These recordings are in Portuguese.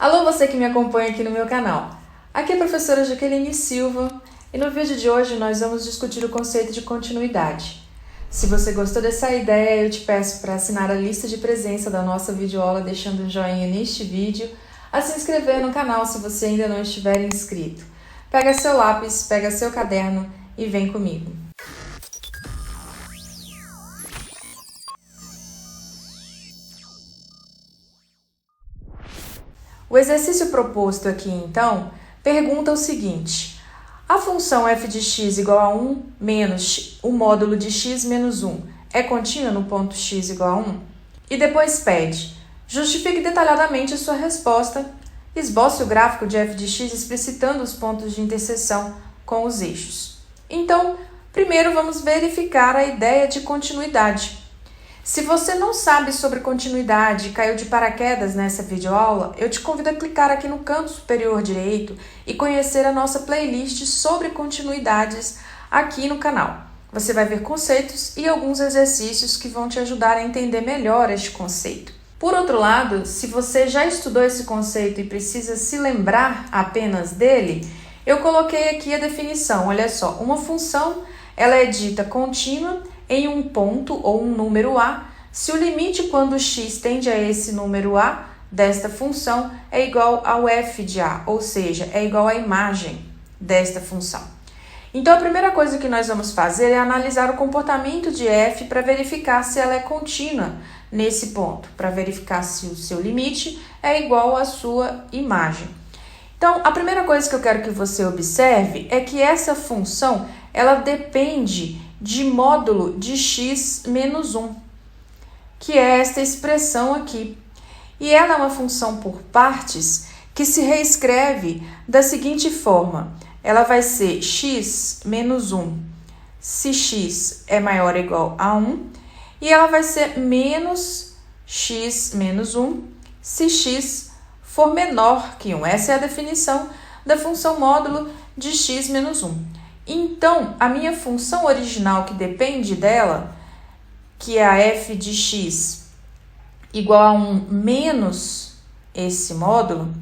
Alô, você que me acompanha aqui no meu canal. Aqui é a professora Jaqueline Silva e no vídeo de hoje nós vamos discutir o conceito de continuidade. Se você gostou dessa ideia, eu te peço para assinar a lista de presença da nossa videoaula deixando um joinha neste vídeo, a se inscrever no canal se você ainda não estiver inscrito. Pega seu lápis, pega seu caderno e vem comigo. O exercício proposto aqui, então, pergunta o seguinte: a função f de x igual a 1 menos o módulo de x menos 1 é contínua no ponto x igual a 1? E depois pede: justifique detalhadamente a sua resposta, esboce o gráfico de f de x explicitando os pontos de interseção com os eixos. Então, primeiro vamos verificar a ideia de continuidade. Se você não sabe sobre continuidade e caiu de paraquedas nessa videoaula, eu te convido a clicar aqui no canto superior direito e conhecer a nossa playlist sobre continuidades aqui no canal. Você vai ver conceitos e alguns exercícios que vão te ajudar a entender melhor este conceito. Por outro lado, se você já estudou esse conceito e precisa se lembrar apenas dele, eu coloquei aqui a definição. Olha só, uma função ela é dita contínua em um ponto ou um número a, se o limite quando x tende a esse número a desta função é igual ao f de a, ou seja, é igual à imagem desta função. Então, a primeira coisa que nós vamos fazer é analisar o comportamento de f para verificar se ela é contínua nesse ponto, para verificar se o seu limite é igual à sua imagem. Então, a primeira coisa que eu quero que você observe é que essa função ela depende de módulo de x menos 1, que é esta expressão aqui. E ela é uma função por partes que se reescreve da seguinte forma. Ela vai ser x menos 1 se x é maior ou igual a 1, e ela vai ser menos x menos 1 se x for menor que 1. Essa é a definição da função módulo de x menos 1. Então, a minha função original que depende dela, que é a f de x igual a 1 menos esse módulo,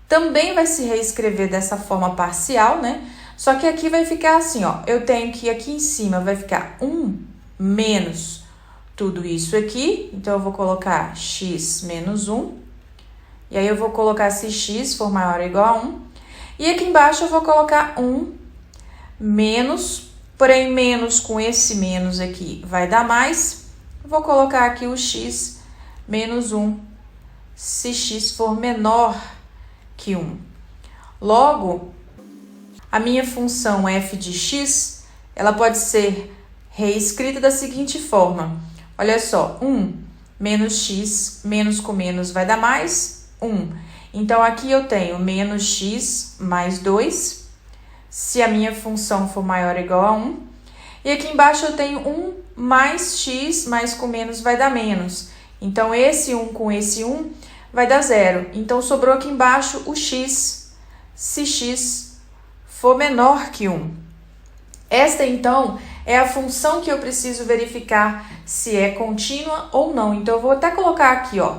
também vai se reescrever dessa forma parcial, né? Só que aqui vai ficar assim, ó. Eu tenho que aqui em cima vai ficar 1 menos tudo isso aqui. Então, eu vou colocar x menos 1. E aí, eu vou colocar se x for maior ou igual a 1. E aqui embaixo, eu vou colocar 1 menos, porém menos com esse menos aqui vai dar mais. Vou colocar aqui o x menos 1, se x for menor que 1. Logo, a minha função f de x, ela pode ser reescrita da seguinte forma. Olha só, 1 menos x, menos com menos vai dar mais 1. Então, aqui eu tenho menos x mais 2, se a minha função for maior ou igual a 1. E aqui embaixo eu tenho 1 mais x, mais com menos vai dar menos. Então, esse 1 com esse 1 vai dar 0. Então, sobrou aqui embaixo o x, se x for menor que 1. Esta, então, é a função que eu preciso verificar se é contínua ou não. Então, eu vou até colocar aqui, ó,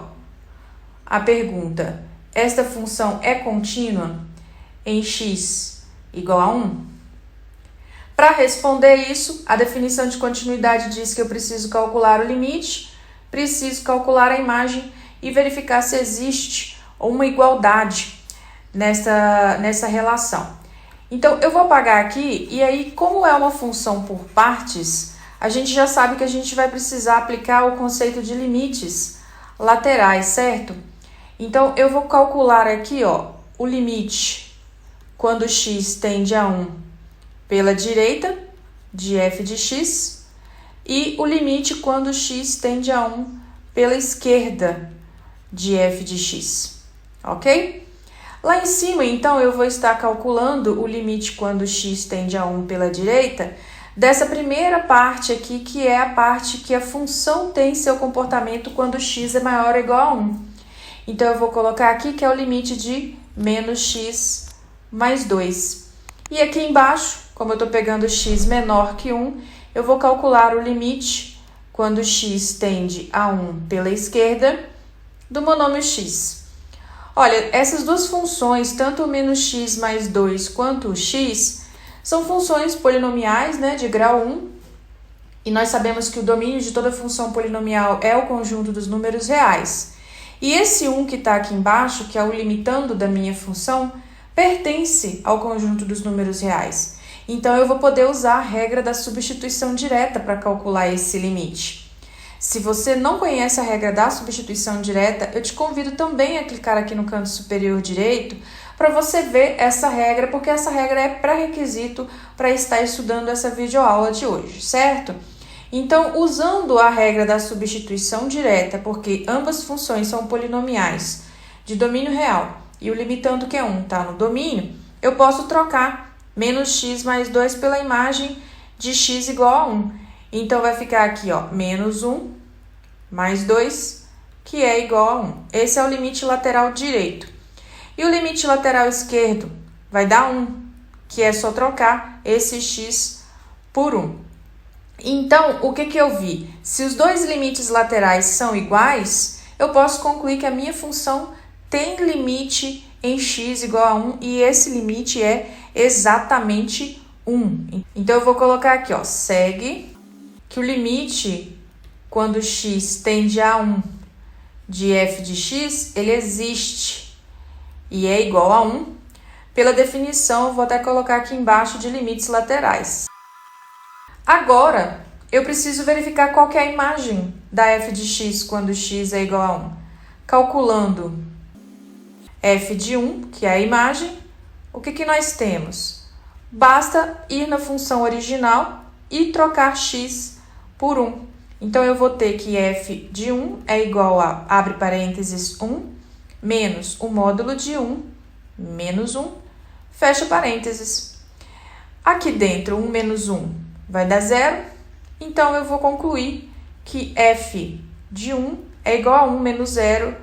a pergunta. Esta função é contínua em x igual a 1? Para responder isso, a definição de continuidade diz que eu preciso calcular o limite, preciso calcular a imagem e verificar se existe uma igualdade nessa relação. Então, eu vou apagar aqui, e aí, como é uma função por partes, a gente já sabe que a gente vai precisar aplicar o conceito de limites laterais, certo? Então, eu vou calcular aqui, ó, o limite quando x tende a 1 pela direita de f de x e o limite quando x tende a 1 pela esquerda de f de x, ok? Lá em cima, então, eu vou estar calculando o limite quando x tende a 1 pela direita dessa primeira parte aqui, que é a parte que a função tem seu comportamento quando x é maior ou igual a 1. Então, eu vou colocar aqui que é o limite de menos x mais 2. E aqui embaixo, como eu estou pegando x menor que 1, eu vou calcular o limite quando x tende a 1 pela esquerda do monômio x. Olha, essas duas funções, tanto o menos x mais 2 quanto o x, são funções polinomiais, né, de grau 1. E nós sabemos que o domínio de toda função polinomial é o conjunto dos números reais. E esse 1 que está aqui embaixo, que é o limitando da minha função, pertence ao conjunto dos números reais. Então, eu vou poder usar a regra da substituição direta para calcular esse limite. Se você não conhece a regra da substituição direta, eu te convido também a clicar aqui no canto superior direito para você ver essa regra, porque essa regra é pré-requisito para estar estudando essa videoaula de hoje, certo? Então, usando a regra da substituição direta, porque ambas funções são polinomiais de domínio real e o limitando que é 1 está no domínio, eu posso trocar menos x mais 2 pela imagem de x igual a 1. Então, vai ficar aqui, ó, menos 1 mais 2, que é igual a 1. Esse é o limite lateral direito. E o limite lateral esquerdo vai dar 1, que é só trocar esse x por 1. Então, o que eu vi? Se os dois limites laterais são iguais, eu posso concluir que a minha função tem limite em x igual a 1 e esse limite é exatamente 1. Então, eu vou colocar aqui, ó, segue que o limite, quando x tende a 1 de f de x, ele existe e é igual a 1. Pela definição, eu vou até colocar aqui embaixo de limites laterais. Agora, eu preciso verificar qual que é a imagem da f de x quando x é igual a 1. Calculando f de 1, que é a imagem, o que nós temos? Basta ir na função original e trocar x por 1. Então, eu vou ter que f de 1 é igual a, abre parênteses, 1, menos o módulo de 1, menos 1, fecha parênteses. Aqui dentro, 1 menos 1 vai dar 0, então eu vou concluir que f de 1 é igual a 1 menos 0,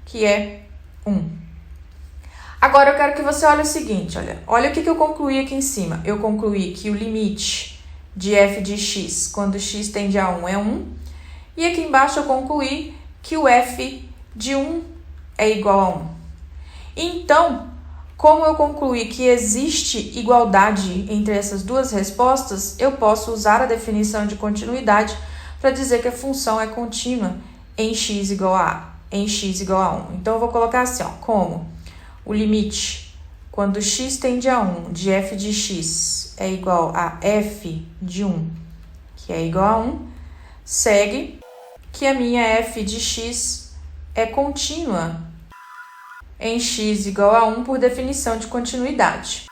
que é 1. Agora, eu quero que você olhe o seguinte, olha o que eu concluí aqui em cima. Eu concluí que o limite de f de x, quando x tende a 1, é 1. E aqui embaixo eu concluí que o f de 1 é igual a 1. Então, como eu concluí que existe igualdade entre essas duas respostas, eu posso usar a definição de continuidade para dizer que a função é contínua em x igual a 1. Então, eu vou colocar assim, ó, como o limite, quando x tende a 1, de f de x é igual a f de 1, que é igual a 1, segue que a minha f de x é contínua em x igual a 1 por definição de continuidade.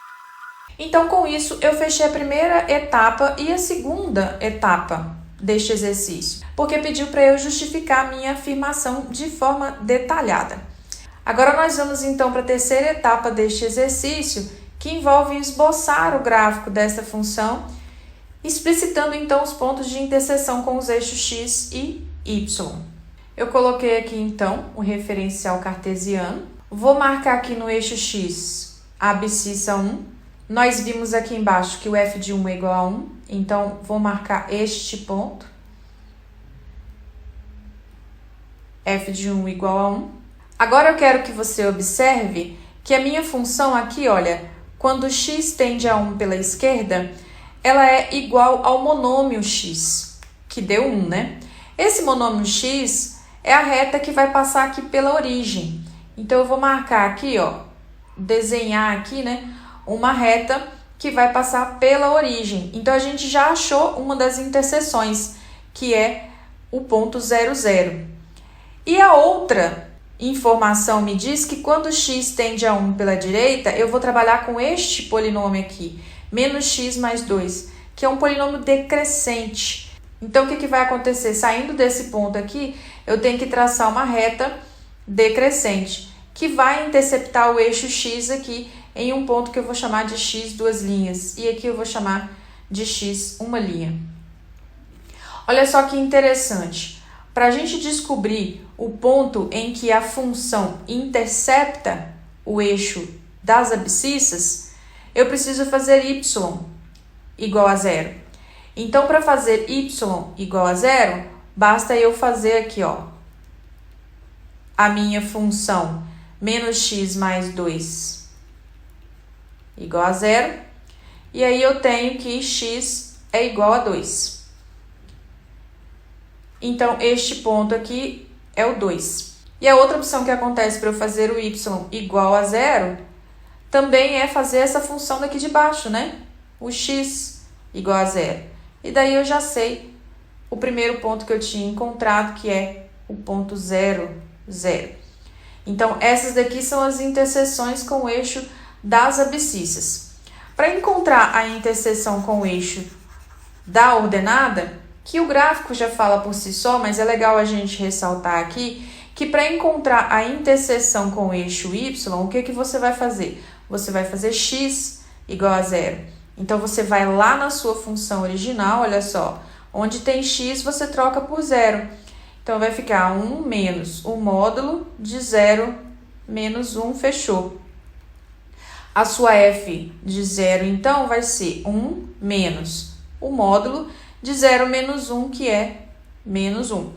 Então, com isso, eu fechei a primeira etapa e a segunda etapa deste exercício, porque pediu para eu justificar a minha afirmação de forma detalhada. Agora, nós vamos então para a terceira etapa deste exercício, que envolve esboçar o gráfico desta função, explicitando então os pontos de interseção com os eixos x e y. Eu coloquei aqui então o referencial cartesiano. Vou marcar aqui no eixo x a abscissa 1. Nós vimos aqui embaixo que o f de 1 é igual a 1, então vou marcar este ponto. F de 1 igual a 1. Agora eu quero que você observe que a minha função aqui, olha, quando x tende a 1 pela esquerda, ela é igual ao monômio x, que deu 1, né? Esse monômio x é a reta que vai passar aqui pela origem. Então, eu vou marcar aqui, ó, desenhar aqui, né, uma reta que vai passar pela origem. Então, a gente já achou uma das interseções, que é o ponto 0, 0. E a outra informação me diz que quando x tende a 1 pela direita, eu vou trabalhar com este polinômio aqui, menos x mais 2, que é um polinômio decrescente. Então, o que vai acontecer? Saindo desse ponto aqui, eu tenho que traçar uma reta decrescente, que vai interceptar o eixo x aqui em um ponto que eu vou chamar de x duas linhas, e aqui eu vou chamar de x uma linha. Olha só que interessante. Para a gente descobrir o ponto em que a função intercepta o eixo das abscissas, eu preciso fazer y igual a 0. Então, para fazer y igual a 0, basta eu fazer aqui, ó, a minha função menos x mais 2 igual a 0. E aí eu tenho que x é igual a 2. Então, este ponto aqui é o 2. E a outra opção que acontece para eu fazer o y igual a 0 também é fazer essa função daqui de baixo, né? O x igual a 0. E daí eu já sei o primeiro ponto que eu tinha encontrado, que é o ponto 0, 0. Então, essas daqui são as interseções com o eixo das abscissas. Para encontrar a interseção com o eixo da ordenada, que o gráfico já fala por si só, mas é legal a gente ressaltar aqui, que para encontrar a interseção com o eixo y, o que você vai fazer? Você vai fazer x igual a 0. Então, você vai lá na sua função original, olha só, onde tem x, você troca por 0. Então, vai ficar 1 menos o módulo de 0 menos 1, fechou. A sua f de 0, então, vai ser 1 menos o módulo de 0 menos 1, que é menos 1.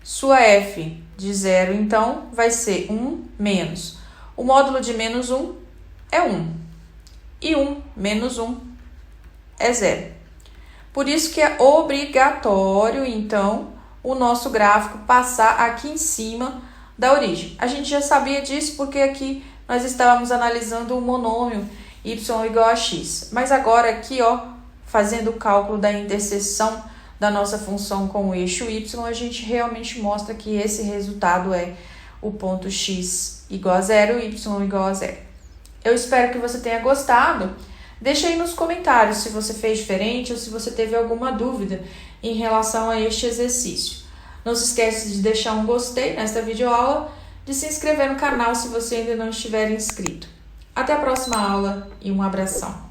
Sua f de 0, então, vai ser 1 menos o módulo de menos 1 é 1. E 1 menos 1 é 0. Por isso que é obrigatório, então, o nosso gráfico passar aqui em cima da origem. A gente já sabia disso porque aqui nós estávamos analisando o monômio y igual a x. Mas agora aqui, ó, fazendo o cálculo da interseção da nossa função com o eixo y, a gente realmente mostra que esse resultado é o ponto x igual a 0 e y igual a 0. Eu espero que você tenha gostado. Deixa aí nos comentários se você fez diferente ou se você teve alguma dúvida em relação a este exercício. Não se esqueça de deixar um gostei nesta videoaula, de se inscrever no canal se você ainda não estiver inscrito. Até a próxima aula e um abração.